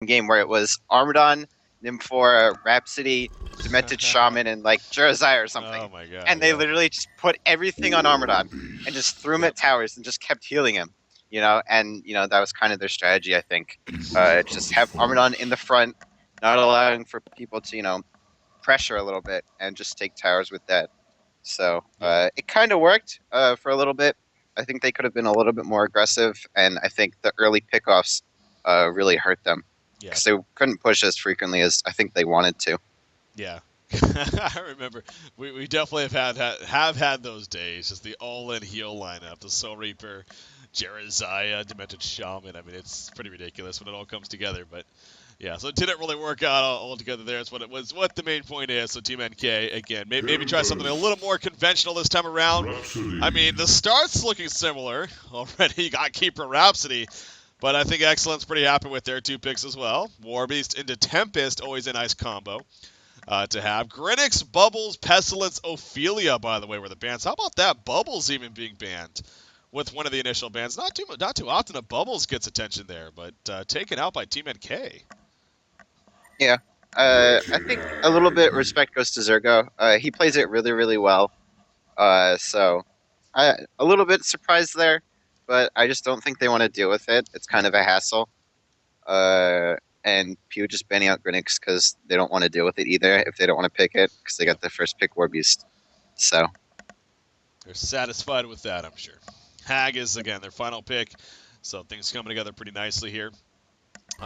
game where it was Armadon, Nymphora, Rhapsody, Demented Shaman, and like Jeremiah or something. Oh my god, And they yeah. literally just put everything on Armadon and just threw him Yep. at towers and just kept healing him. And that was kind of their strategy, I think. Just have Armadon in the front, not allowing for people to, pressure a little bit and just take towers with that. So Yeah. it kind of worked for a little bit. I think they could have been a little bit more aggressive, and I think the early pickoffs really hurt them Yeah. because they couldn't push as frequently as I think they wanted to. Yeah. I remember we definitely have had those days. Just the all-in heal lineup, the Soul Reaper, Jeremiah, Demented Shaman. I mean, it's pretty ridiculous when it all comes together. But yeah, so it didn't really work out all together there. It's what it was. What the main point is. So Team NK again, maybe try something a little more conventional this time around. I mean, the start's looking similar already. You got Keeper Rhapsody. But I think Excellent's pretty happy with their 2 picks as well. Warbeast into Tempest, always a nice combo to have. Grinix, Bubbles, Pestilence, Ophelia, by the way, were the bans. How about that? Bubbles even being banned with one of the initial bans. Not too often a Bubbles gets attention there, but taken out by Team NK. Yeah, I think a little bit respect goes to Zergo. He plays it really, really well. So a little bit surprised there, but I just don't think they want to deal with it. It's kind Yeah. of a hassle. Uh, and Pew just banning out Grinix because they don't want to deal with it either if they don't want to pick it because they Yep. got the first pick War Beast. So They're satisfied with that, I'm sure. Hag is, again, their final pick. So things coming together pretty nicely here.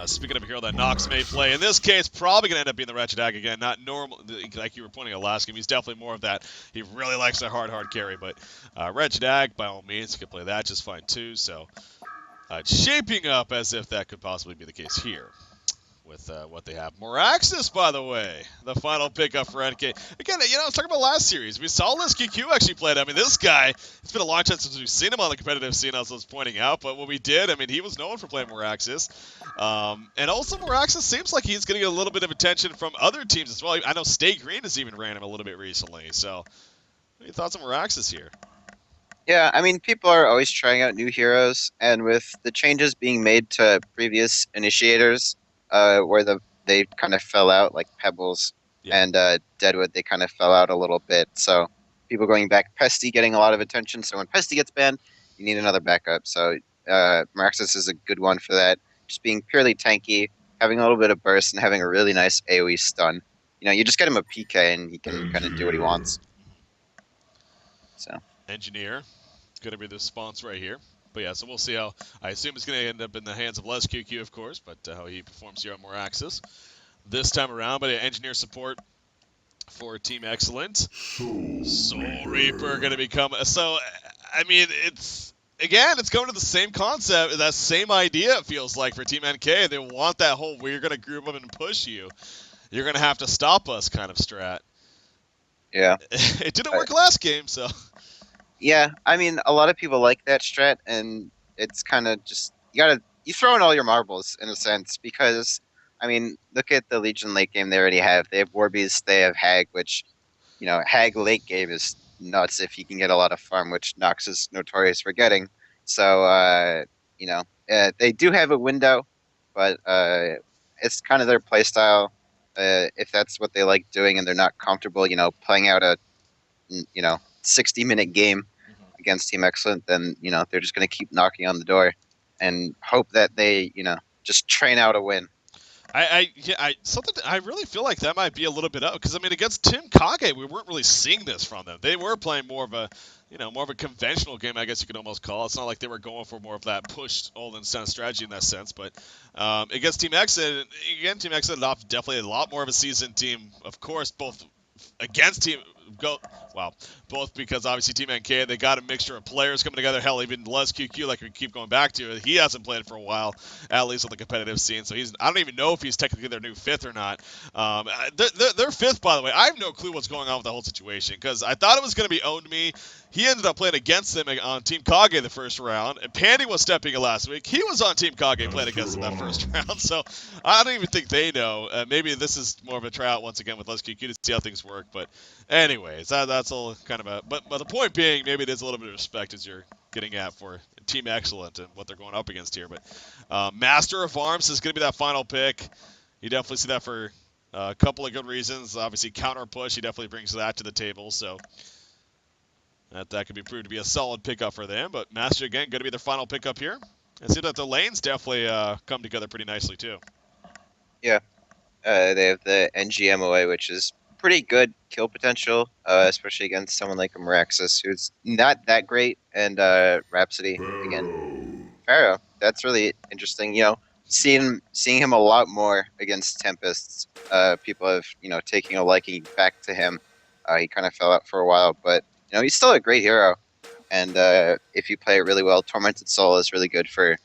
Speaking of a hero that Nox may play, in this case, probably going to end up being the Wretched Hag again. Not normal, like you were pointing out last game. He's definitely more of that. He really likes a hard carry, but Wretched Hag, by all means, can play that just fine too. So it's shaping up as if that could possibly be the case here with what they have. Moraxis, by the way, the final pickup for NK. Again, I was talking about last series. We saw Les QQ actually play it. I mean, this guy, it's been a long time since we've seen him on the competitive scene, as I was pointing out. But when we did, I mean, he was known for playing Moraxis. And also, Moraxis seems like he's getting a little bit of attention from other teams as well. I know Stay Green has even ran him a little bit recently. So, what are your thoughts on Moraxis here? yeah, I mean, people are always trying out new heroes, and with the changes being made to previous initiators, where they kind of fell out, like Pebbles Yeah. and Deadwood, they kind of fell out a little bit. So people going back, Pesty getting a lot of attention. So when Pesty gets banned, you need another backup. So Maraxis is a good one for that. Just being purely tanky, having a little bit of burst, and having a really nice AoE stun. You just get him a PK, and he can kind of do what he wants. So. Engineer. Going to be the response right here. But yeah, so we'll see how. I assume it's going to end up in the hands of Les QQ, of course, but how he performs here on Moraxis this time around. But engineer support for Team Excellent. Soul Reaper going to become. So, I mean, it's. Again, it's going to the same concept, that same idea, it feels like, for Team NK. They want that whole, we're going to group them and push you. You're going to have to stop us kind of strat. Yeah. It didn't work last game, so. Yeah, I mean, a lot of people like that strat, and it's kind of just you throw in all your marbles in a sense because, I mean, look at the Legion late game they already have. They have Warbeast, they have Hag, which Hag late game is nuts if you can get a lot of farm, which Nox is notorious for getting. So they do have a window, but it's kind of their play style. If that's what they like doing, and they're not comfortable, playing out a 60-minute game against Team Excellent, then they're just going to keep knocking on the door and hope that they just train out a win. I really feel like that might be a little bit up because I mean against Team Kage we weren't really seeing this from them. They were playing more of a conventional game, I guess you could almost call it. It's not like they were going for more of that push all in center strategy in that sense. But against Team Exit, again, Team Exit definitely a lot more of a seasoned team, of course, both against Team Go. Wow, both because obviously Team NK they got a mixture of players coming together. Hell, even Les QQ, like we keep going back to, he hasn't played for a while, at least on the competitive scene. So I don't even know if he's technically their new fifth or not. They're fifth, by the way. I have no clue what's going on with the whole situation because I thought it was going to be owned me. He ended up playing against them on Team Kage the first round. And Pandy was stepping in last week. He was on Team Kage playing against them that first round. So I don't even think they know. Maybe this is more of a tryout once again with Les QQ to see how things work. But anyways, that's all kind of a. But the point being, maybe it is a little bit of respect as you're getting at for Team Excellent and what they're going up against here. But Master of Arms is going to be that final pick. You definitely see that for a couple of good reasons. Obviously, counter push, he definitely brings that to the table. So that could be proved to be a solid pickup for them. But Master, again, going to be their final pickup here. And see that the lanes definitely come together pretty nicely, too. Yeah. They have the NGMOA, which is pretty good kill potential, especially against someone like a Meraxis, who's not that great, and Rhapsody again. Pharaoh, that's really interesting. Seeing him a lot more against Tempests. People have taking a liking back to him. He kind of fell out for a while, but he's still a great hero. And if you play it really well, Tormented Soul is really good for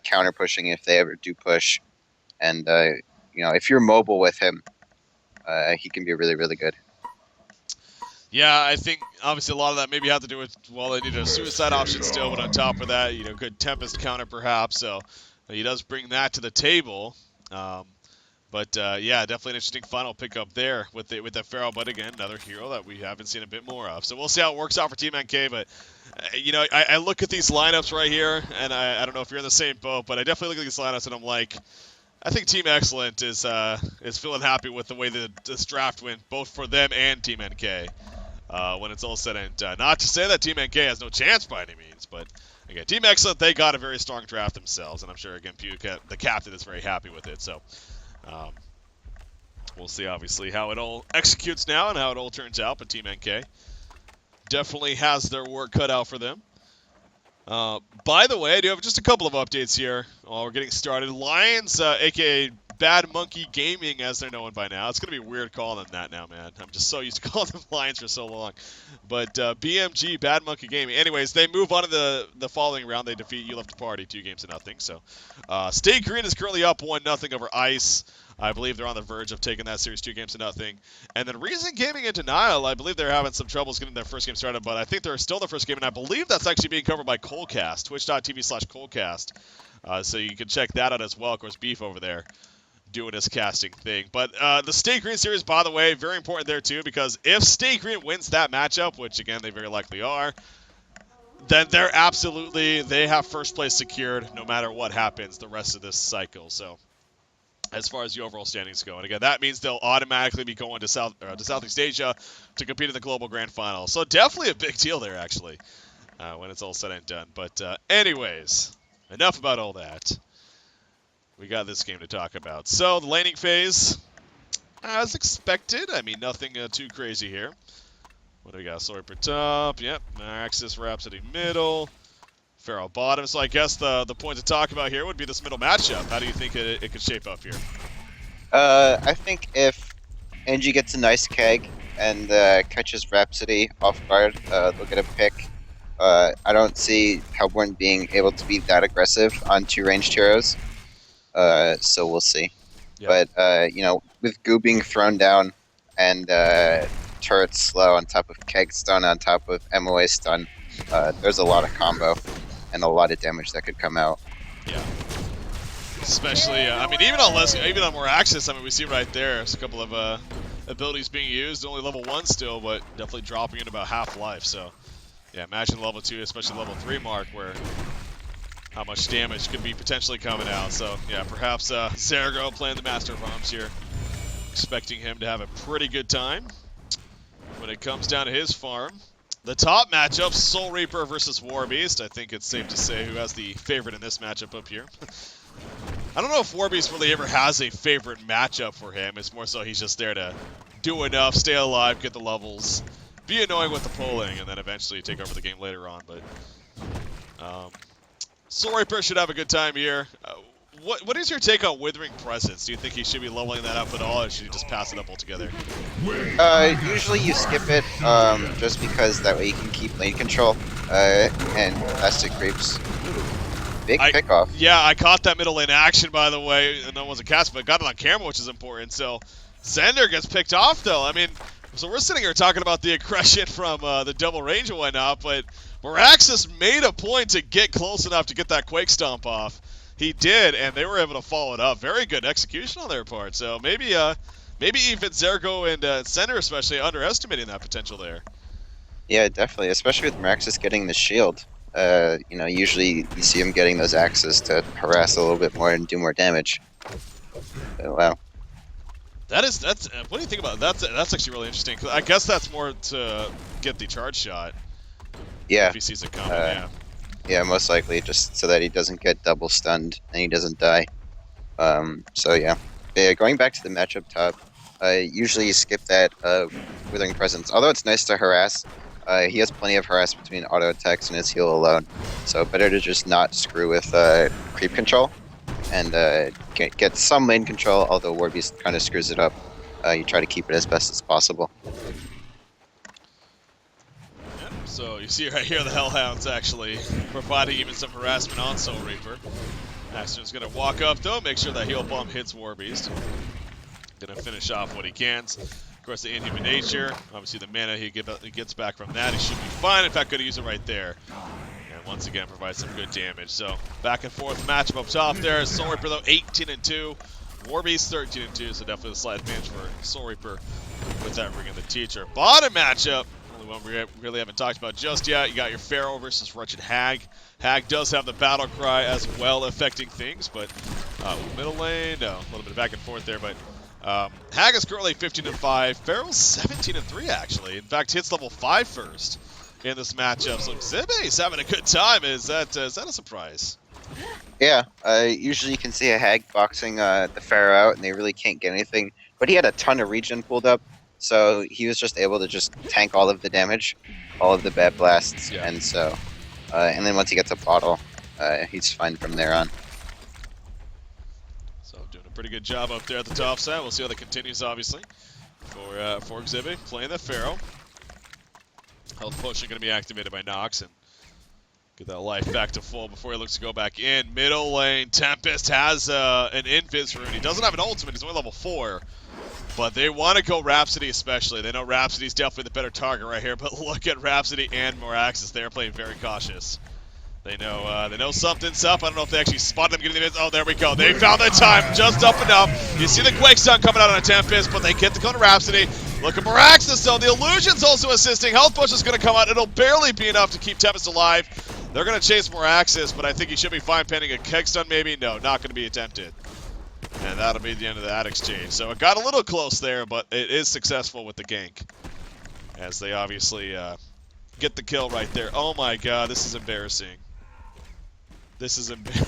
counter pushing if they ever do push. And if you're mobile with him, he can be really, really good. Yeah, I think obviously a lot of that maybe had to do with, well, they need a suicide option still, but on top of that, good Tempest counter perhaps. So he does bring that to the table. But yeah, definitely an interesting final pickup there with the Pharaoh. But again, another hero that we haven't seen a bit more of. So we'll see how it works out for Team NK. But I look at these lineups right here, and I don't know if you're in the same boat, but I definitely look at these lineups and I'm like, I think Team Excellent is feeling happy with the way that this draft went, both for them and Team NK. When it's all said and done. Not to say that Team NK has no chance by any means, but again, Team Excellent, they got a very strong draft themselves, and I'm sure, again, the captain is very happy with it. So we'll see, obviously, how it all executes now and how it all turns out, but Team NK definitely has their work cut out for them. By the way, I do have just a couple of updates here while we're getting started. Lions, a.k.a. Bad Monkey Gaming, as they're known by now. It's going to be weird calling them that now, man. I'm just so used to calling them Lions for so long. But BMG, Bad Monkey Gaming. Anyways, they move on to the following round. They defeat You Left to Party 2-0. So Stay Green is currently up 1-0 over Ice. I believe they're on the verge of taking that series 2-0. And then Reason Gaming and Denial, I believe they're having some troubles getting their first game started, but I think they're still the first game, and I believe that's actually being covered by Colecast, twitch.tv/Colecast. So you can check that out as well. Of course, Beef over there doing his casting thing. But the Stay Green series, by the way, very important there too, because if Stay Green wins that matchup, which again they very likely are, then they have first place secured no matter what happens the rest of this cycle. So as far as the overall standings go, and again, that means they'll automatically be going to Southeast Asia to compete in the Global Grand Final. So definitely a big deal there, actually, when it's all said and done. But anyways, enough about all that. We got this game to talk about. So the laning phase, as expected. I mean, nothing too crazy here. What do we got? Sorry per top. Yep. Axis Rhapsody middle. Pharaoh bottom. So I guess the point to talk about here would be this middle matchup. How do you think it could shape up here? I think if NG gets a nice keg and catches Rhapsody off guard, they'll get a pick. I don't see Hellborn being able to be that aggressive on two ranged heroes. So we'll see. Yep. But with Goo being thrown down and turret slow on top of keg stun on top of MOA stun, there's a lot of combo and a lot of damage that could come out. Yeah. Especially, I mean, even on more Axis, I mean, we see right there, there's a couple of abilities being used, only level 1 still, but definitely dropping in about half life. So, yeah, imagine level 2, especially level 3 mark, where how much damage could be potentially coming out. So, yeah, perhaps Zergo playing the Master of Arms here. Expecting him to have a pretty good time when it comes down to his farm. The top matchup, Soul Reaper versus Warbeast. I think it's safe to say who has the favorite in this matchup up here. I don't know if Warbeast really ever has a favorite matchup for him. It's more so he's just there to do enough, stay alive, get the levels, be annoying with the pulling, and then eventually take over the game later on. But Soul Reaper should have a good time here. What is your take on Withering Presence? Do you think he should be leveling that up at all, or should he just pass it up altogether? Usually you skip it, just because that way you can keep lane control, and Plastic Creeps. Big pickoff. Yeah, I caught that middle lane action, by the way. No one's a cast, but got it on camera, which is important. So Zender gets picked off, though. I mean, so we're sitting here talking about the aggression from the double range and whatnot, but Meraxis made a point to get close enough to get that Quake Stomp off. He did, and they were able to follow it up. Very good execution on their part. So maybe even Zergo and Center especially underestimating that potential there. Yeah, definitely, especially with Meraxis getting the shield. Usually you see him getting those axes to harass a little bit more and do more damage. Wow. That's what do you think about that? That's actually really interesting. 'Cause I guess that's more to get the charge shot if Yeah. he sees it coming. Uh, Yeah. yeah, most likely just so that he doesn't get double stunned and he doesn't die. So yeah. Yeah, going back to the matchup top, usually you skip that Withering Presence. Although it's nice to harass, he has plenty of harass between auto attacks and his heal alone. So better to just not screw with creep control and get some lane control, although Warbeast kind of screws it up. You try to keep it as best as possible. Yeah. So you see right here the Hellhound's actually providing even some harassment on Soul Reaper. Aston's gonna walk up though, make sure that heal bomb hits Warbeast. Gonna finish off what he can. Of course, the Inhuman Nature. Obviously, the mana he gets back from that, he should be fine. In fact, gonna use it right there. And once again, provides some good damage. So back and forth matchup up top there. Soul Reaper though 18-2, Warbeast 13-2. So definitely a slight advantage for Soul Reaper with that Ring of the Teacher. Bottom matchup. Only one we really haven't talked about just yet. You got your Pharaoh versus Wretched Hag. Hag does have the battle cry as well, affecting things, but middle lane, no, a little bit of back and forth there, but Hag is currently 15-5. Pharaoh's 17-3 actually. In fact, hits level 5 first in this matchup. So xCet's having a good time. Is that a surprise? Yeah, usually you can see a Hag boxing the Pharaoh out, and they really can't get anything. But he had a ton of regen pulled up, so he was just able to just tank all of the damage, all of the bad blasts, Yeah. and so, and then once he gets a bottle, he's fine from there on. So doing a pretty good job up there at the top side. We'll see how that continues, obviously, for xCet playing the Pharaoh. Health potion going to be activated by Nox and get that life back to full before he looks to go back in. Middle lane, Tempest has an invis rune. He doesn't have an ultimate. He's only level 4. But they want to go Rhapsody especially. They know Rhapsody's definitely the better target right here. But look at Rhapsody and Moraxis. They're playing very cautious. They know something's up. I don't know if they actually spotted them getting the mids. Oh, there we go. They found the time just up enough. You see the Quake Stun coming out on a Tempest, but they get the cone to Rhapsody. Look at Moraxis though. The Illusion's also assisting. Health Push is going to come out. It'll barely be enough to keep Tempest alive. They're going to chase Moraxis, but I think he should be fine pending a Keg Stun maybe. No, not going to be attempted. And that'll be the end of that exchange. So it got a little close there, but it is successful with the gank. As they obviously get the kill right there. Oh my god, this is embarrassing. This is embarrassing.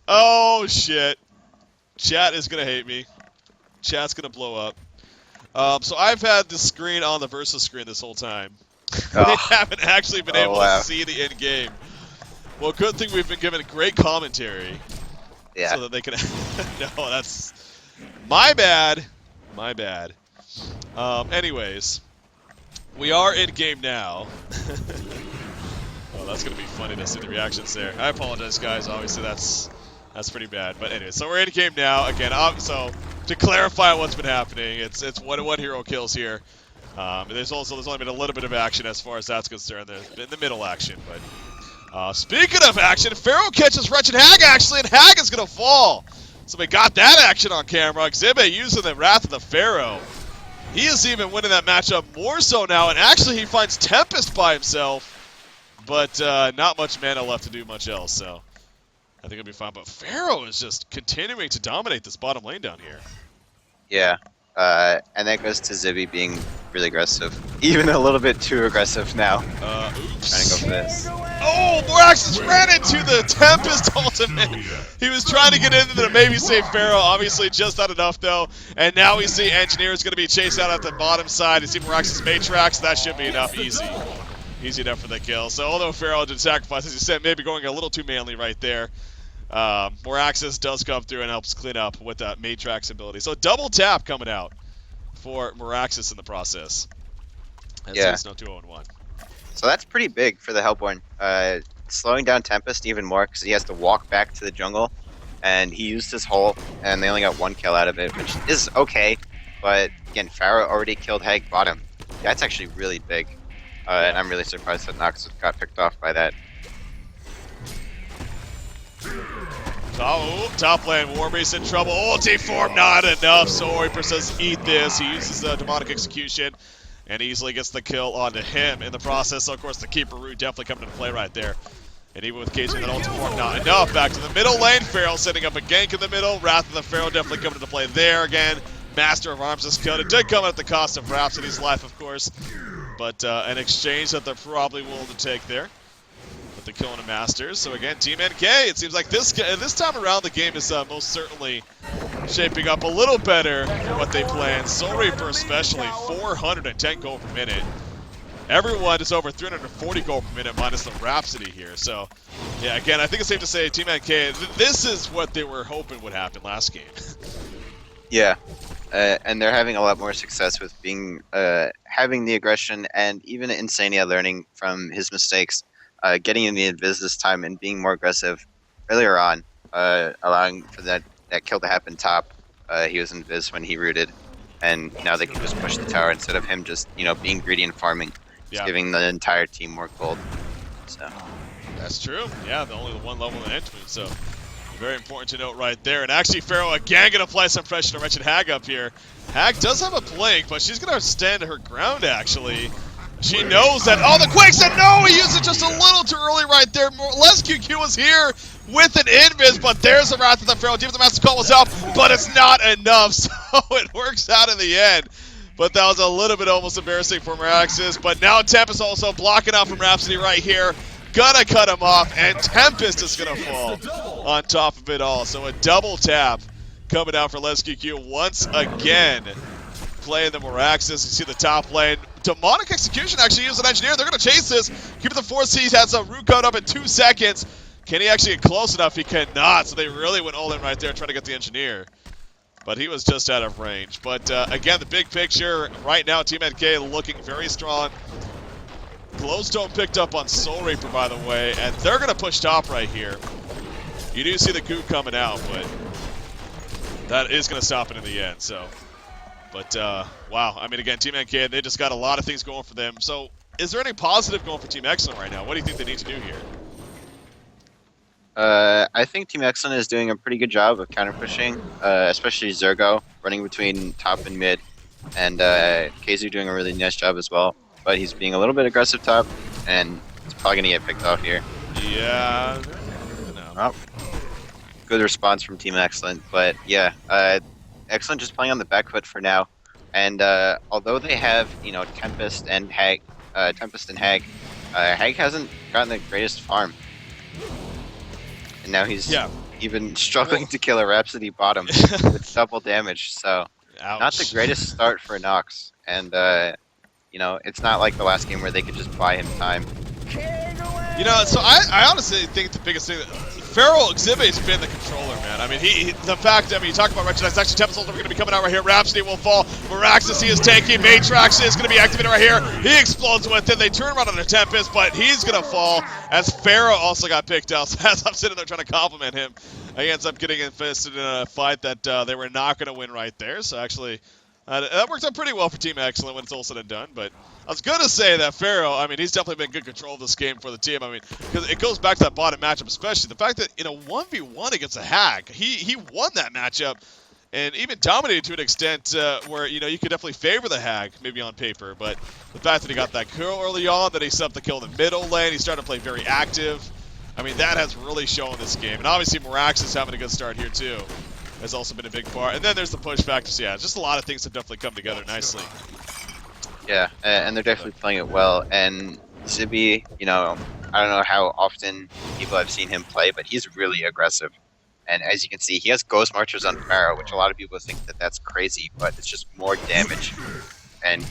Oh shit. Chat is going to hate me. Chat's going to blow up. So I've had the screen on the Versus screen this whole time. Oh. They haven't actually been able Wow. to see the end game. Well, good thing we've been given great commentary. Yeah. So that they can... No, that's... My bad. My bad. Anyways. We are in game now. Oh, that's going to be funny to see the reactions there. I apologize, guys. Obviously, that's pretty bad. But anyway, so we're in game now. Again, so to clarify what's been happening, it's 1-1 hero kills here. There's only been a little bit of action as far as that's concerned. There's been the middle action, but... speaking of action, Pharaoh catches Wretched Hag, actually, and Hag is going to fall. So we got that action on camera. xCet using the Wrath of the Pharaoh. He is even winning that matchup more so now, and actually he finds Tempest by himself, but not much mana left to do much else, so I think it'll be fine. But Pharaoh is just continuing to dominate this bottom lane down here. Yeah. And that goes to Zibby being really aggressive. Even a little bit too aggressive now. Oops. Trying to go for this. Oh, Moraxis ran into the Tempest ultimate. He was trying to get into the maybe save Pharaoh. Obviously, just not enough, though. And now we see Engineer is going to be chased out at the bottom side. You see Moraxis Matrax. That should be enough. Easy. Easy enough for the kill. So, although Pharaoh did sacrifice, as you said, maybe going a little too manly right there. Moraxis does come through and helps clean up with that Matrax ability. So, double tap coming out for Moraxis in the process. And Yeah. it's no 2-0-1. So that's pretty big for the Hellborn. Slowing down Tempest even more because he has to walk back to the jungle. And he used his hole, and they only got 1 kill out of it, which is okay. But again, Pharaoh already killed Hag bottom. That's actually really big. And I'm really surprised that Nox got picked off by that. Top lane, Warbeast in trouble. Ulti form not enough. So Reaper says, eat this. He uses the Demonic Execution. and easily gets the kill onto him in the process. So, of course, the keeper root definitely coming into play right there. And even with KZ that ultimate form, not enough. Back to the middle lane. Pharaoh setting up a gank in the middle. Wrath of the Pharaoh definitely coming into play there again. Master of Arms is killed. It did come at the cost of Rhapsody's life, of course. But an exchange that they're probably willing to take there with the kill on the Masters. So again, Team NK, it seems like this time around the game is most certainly shaping up a little better for what they planned. Soul Reaper especially, 410 gold per minute. Everyone is over 340 gold per minute minus the Rhapsody here. So, yeah, again, I think it's safe to say Team NK, this is what they were hoping would happen last game. Yeah, and they're having a lot more success with being having the aggression and even Insania learning from his mistakes, getting in the invis this time and being more aggressive earlier on, allowing for that kill to happen top. He was invis when he rooted, and now they can just push the tower instead of him just being greedy and farming. Just giving the entire team more gold. So that's true. Yeah, the only one level in entry. So very important to note right there. And actually, Pharaoh again going to apply some pressure to Wretched Hag up here. Hag does have a blink, but she's going to stand her ground actually. She knows that. Oh, the Quake said no! He used it just a little too early right there. Less QQ was here with an invis, but there's the Wrath of the Pharaoh. Demon the Master Call was up, but it's not enough, so it works out in the end. But that was a little bit almost embarrassing for Meraxis. But now Tempest also blocking out from Rhapsody right here. Gonna cut him off, and Tempest is gonna fall on top of it all. So a double tap coming out for LesQQ once again. Playing the Meraxis. You see the top lane. Demonic Execution actually used an engineer. They're gonna chase this. Keep the force. He has a root code up in 2 seconds. Can he actually get close enough? He cannot. So they really went all in right there trying to get the engineer. But he was just out of range. But again, the big picture right now, Team NK looking very strong. Glowstone picked up on Soul Reaper, by the way, and they're going to push top right here. You do see the goo coming out, but that is going to stop it in the end. So, but wow, I mean, again, Team NK, they just got a lot of things going for them. So, is there any positive going for Team Excellent right now? What do you think they need to do here? I think Team Excellent is doing a pretty good job of counter pushing, especially Zergo running between top and mid, and Keizu doing a really nice job as well. But he's being a little bit aggressive top, and he's probably gonna get picked off here. Yeah. No. Oh. Good response from Team Excellent, but yeah, Excellent just playing on the back foot for now. And although they have Tempest and Hag, Hag hasn't gotten the greatest farm. And now he's even struggling to kill a Rhapsody bottom with double damage. So Ouch. Not the greatest start for Nox. And it's not like the last game where they could just buy him time. So I honestly think the biggest thing Feral Exhibit has been the controller, man. I mean, you talk about Wretched, that's actually Tempest ultimate going to be coming out right here. Rhapsody will fall. Meraxis, he is taking. Matrax is going to be activated right here. He explodes with it. They turn around on a Tempest, but he's going to fall as Pharaoh also got picked out. So as I'm sitting there trying to compliment him, he ends up getting invested in a fight that they were not going to win right there. So actually, that worked out pretty well for Team Excellent when it's all said and done. But I was going to say that Pharaoh, I mean, he's definitely been in good control of this game for the team. I mean, because it goes back to that bottom matchup, especially the fact that in a 1v1 against a Hag, he won that matchup and even dominated to an extent where, you could definitely favor the Hag, maybe on paper. But the fact that he got that kill early on, that he set up the kill in the middle lane, he started to play very active. I mean, that has really shown this game. And obviously, Meraxis having a good start here, too, has also been a big part. And then there's the push factors. Yeah, just a lot of things have definitely come together nicely. Yeah, and they're definitely playing it well. And Zibi, I don't know how often people have seen him play, but he's really aggressive. And as you can see, he has Ghost Marchers on Pharaoh, which a lot of people think that that's crazy, but it's just more damage. And,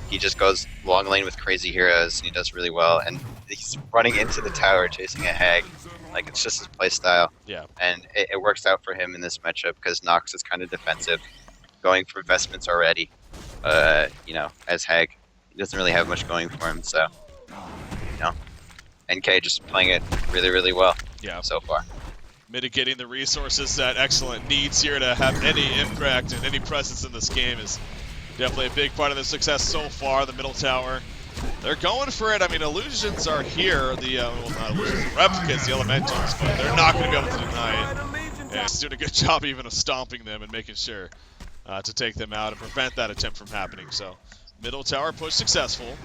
he just goes long lane with crazy heroes, and he does really well. And he's running into the tower, chasing a Hag. Like, it's just his play style. Yeah. And it works out for him in this matchup, because Nox is kind of defensive, going for investments already. As Hag, he doesn't really have much going for him, so, NK just playing it really, really well so far. Mitigating the resources that Excellent needs here to have any impact and any presence in this game is definitely a big part of the success so far. The middle tower, they're going for it. I mean, illusions are here. Not illusions, the replicas, the elementals, but they're not going to be able to deny it. And he's doing a good job even of stomping them and making sure to take them out and prevent that attempt from happening. So Middle tower push successful.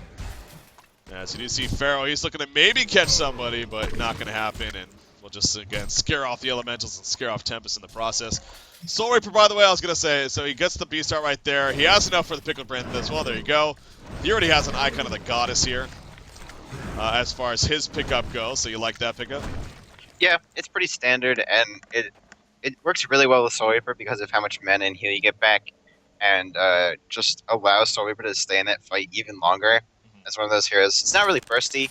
As you do see Pharaoh, he's looking to maybe catch somebody, but not going to happen. And we'll just, again, scare off the elementals and scare off Tempest in the process. Soul Reaper, by the way, I was going to say, so he gets the Beast Art right there. He has enough for the Pickled Brand as well. There you go. He already has an icon of the Goddess here as far as his pickup goes. So you like that pickup? Yeah, it's pretty standard, and it works really well with Soul Reaper because of how much mana and heal you get back, and just allows Soul Reaper to stay in that fight even longer. As one of those heroes, it's not really bursty.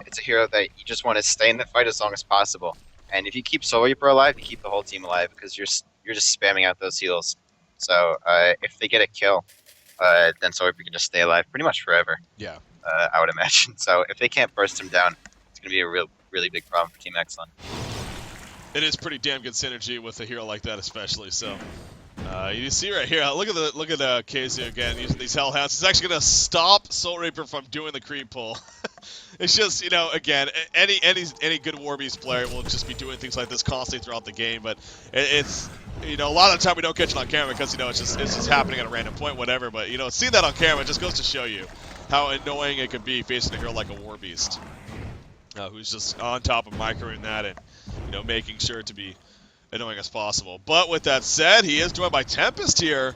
It's a hero that you just want to stay in the fight as long as possible. And if you keep Soul Reaper alive, you keep the whole team alive because you're just spamming out those heals. So if they get a kill, then Soul Reaper can just stay alive pretty much forever. Yeah. I would imagine. So if they can't burst him down, it's going to be a really big problem for Team Excellent. It is pretty damn good synergy with a hero like that, especially. So you see right here, look at KZ again using these Hellhounds. It's actually going to stop Soul Reaper from doing the creep pull. It's just, again, any good Warbeast player will just be doing things like this constantly throughout the game. But it's a lot of the time we don't catch it on camera because it's just happening at a random point, whatever. But seeing that on camera just goes to show you how annoying it can be facing a hero like a Warbeast. Who's just on top of microing that and, making sure to be annoying as possible. But with that said, he is joined by Tempest here.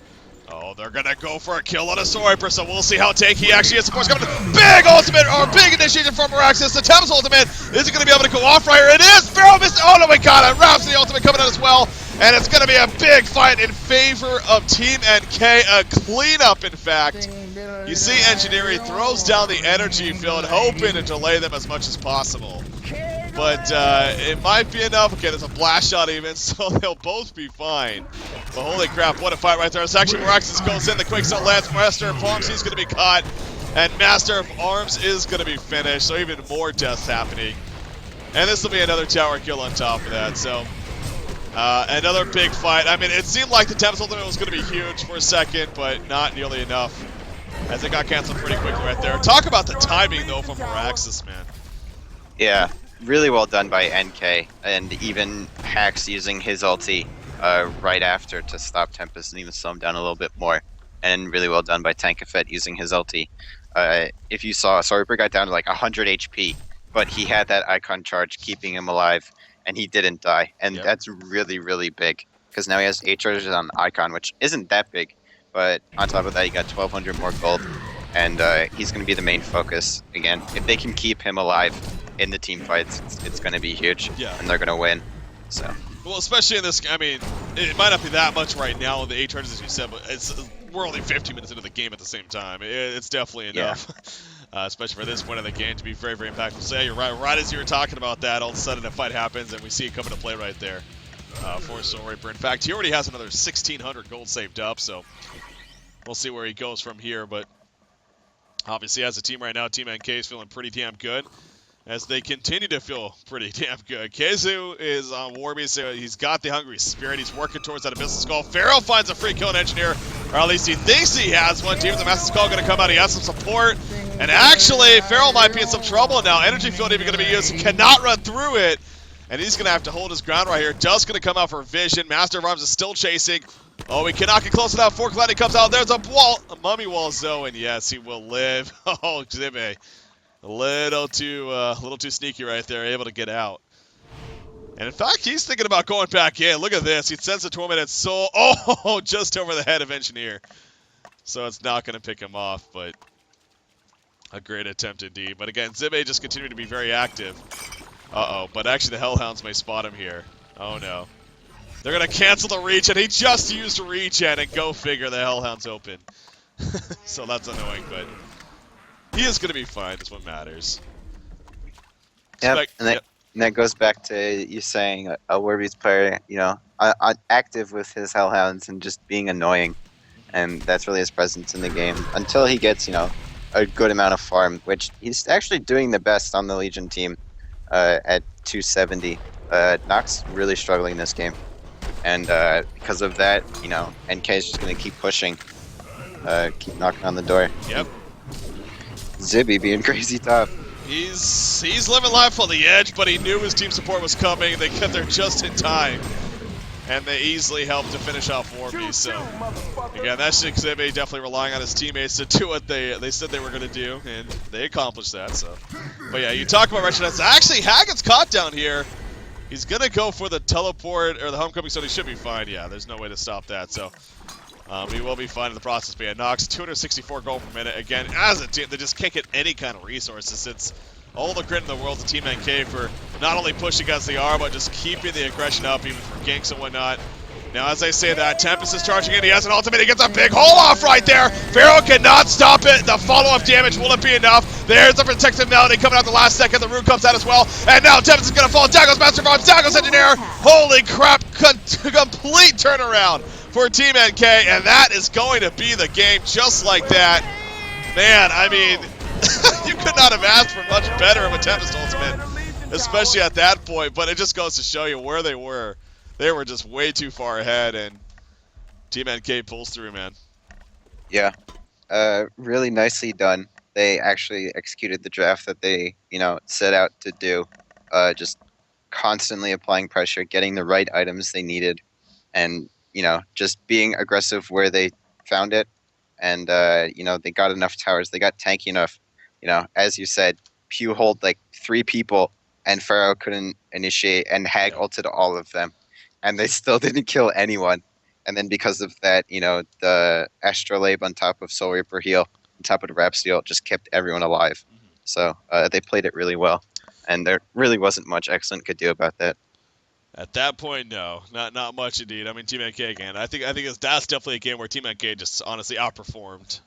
Oh, they're going to go for a kill on a Soul Reaper, so we'll see how tanky he actually is. Of course, coming big ultimate, or big initiation from Miraxis. The Tempest ultimate, is it going to be able to go off right here? It is! Pharaoh missed, oh no, my god, a Rhapsody ultimate coming out as well. And it's going to be a big fight in favor of Team NK, a cleanup in fact. You see Engineering throws down the energy field, hoping to delay them as much as possible. But it might be enough. Okay, there's a blast shot even, so they'll both be fine. But holy crap, what a fight right there. It's actually Miraxis goes in, the Quickstone lands, Master of Arms, he's going to be caught. And Master of Arms is going to be finished, so even more deaths happening. And this will be another tower kill on top of that, so... another big fight. I mean, it seemed like the Tempest ultimate was going to be huge for a second, but not nearly enough. As it got canceled pretty quickly right there. Talk about the timing, though, from Miraxis, man. Yeah, really well done by NK, and even Hax using his ulti right after to stop Tempest and even slow him down a little bit more. And really well done by Tankafet using his ulti. If you saw, Soul Reaper got down to like 100 HP, but he had that icon charge keeping him alive, and he didn't die. And that's really, really big, because now he has 8 charges on icon, which isn't that big. But on top of that, he got 1,200 more gold, and he's going to be the main focus. Again, if they can keep him alive in the team fights, it's going to be huge, and they're going to win. So. Well, especially in this, I mean, it might not be that much right now with the 8 charges, as you said, but we're only 15 minutes into the game at the same time. It's definitely enough, especially for this point of the game, to be very, very impactful. So yeah, you're right. Right as you were talking about that, all of a sudden a fight happens, and we see it come into play right there. For Soul Reaper. In fact, he already has another 1,600 gold saved up, so we'll see where he goes from here. But obviously, as a team right now, Team NK is feeling pretty damn good as they continue to feel pretty damn good. Kezu is on Warbeast, so he's got the Hungry Spirit. He's working towards that Abyssal Skull. Pharaoh finds a free kill in Engineer, or at least he thinks he has one. Team of the Master Skull going to come out. He has some support. And actually, Pharaoh might be in some trouble now. Energy Field even going to be used. He cannot run through it. And he's going to have to hold his ground right here. Dust going to come out for Vision. Master of Arms is still chasing. Oh, he cannot get close enough. Fork Lightning comes out. There's a mummy wall Zoe, and yes, he will live. Oh, Jimmy. A little too sneaky right there, able to get out. And in fact, he's thinking about going back in. Look at this. He sends the Tormented Soul. Oh, just over the head of Engineer. So it's not going to pick him off, but a great attempt indeed. But again, Zibe just continuing to be very active. Uh-oh, but actually the Hellhounds may spot him here. Oh no. They're going to cancel the regen. He just used regen, and go figure, the Hellhound's open. So that's annoying, but he is going to be fine, is what matters. Yep, and that goes back to you saying a Warbeast player, active with his Hellhounds and just being annoying. And that's really his presence in the game. Until he gets, a good amount of farm, which he's actually doing the best on the Legion team. At 270. Nox really struggling this game. And because of that, NK is just going to keep pushing. Keep knocking on the door. Yep. Zibby being crazy tough. He's living life on the edge, but he knew his team support was coming. They got there just in time. and they easily helped to finish off Warby. So again, that's xCet definitely relying on his teammates to do what they said they were going to do, and they accomplished that. So, but yeah, you talk about Wretched. Actually, Haggett's caught down here. He's going to go for the teleport or the homecoming, so he should be fine. Yeah, there's no way to stop that. So he will be fine in the process. But yeah, Nox, 264 gold per minute. Again, as a team, they just can't get any kind of resources. It's all the credit in the world to Team NK for not only pushing against the R, but just keeping the aggression up, even for ganks and whatnot. Now, as I say that, Tempest is charging in. He has an ultimate. He gets a big hole off right there. Pharaoh cannot stop it. The follow-up damage, will it be enough? There's the protective melody coming out the last second. The rune comes out as well. And now Tempest is going to fall. Dago's Master Bomb. Dago's Engineer. Holy crap. Complete turnaround for Team NK. And that is going to be the game just like that. Man, I mean, you could not have asked for much better of a Tempest ultimate, especially at that point. But it just goes to show you where they were. They were just way too far ahead, and Team NK pulls through, man. Yeah, really nicely done. They actually executed the draft that they, set out to do. Just constantly applying pressure, getting the right items they needed, and just being aggressive where they found it. And they got enough towers. They got tanky enough. As you said, Pew hold like 3 people, and Pharaoh couldn't initiate, and Hag ulted all of them, and they still didn't kill anyone. And then because of that, the Astrolabe on top of Soul Reaper heal, on top of the Rap Steel, just kept everyone alive. So they played it really well, and there really wasn't much xCet could do about that. At that point, no, not much indeed. I mean, Team NK again. I think that's definitely a game where Team NK just honestly outperformed.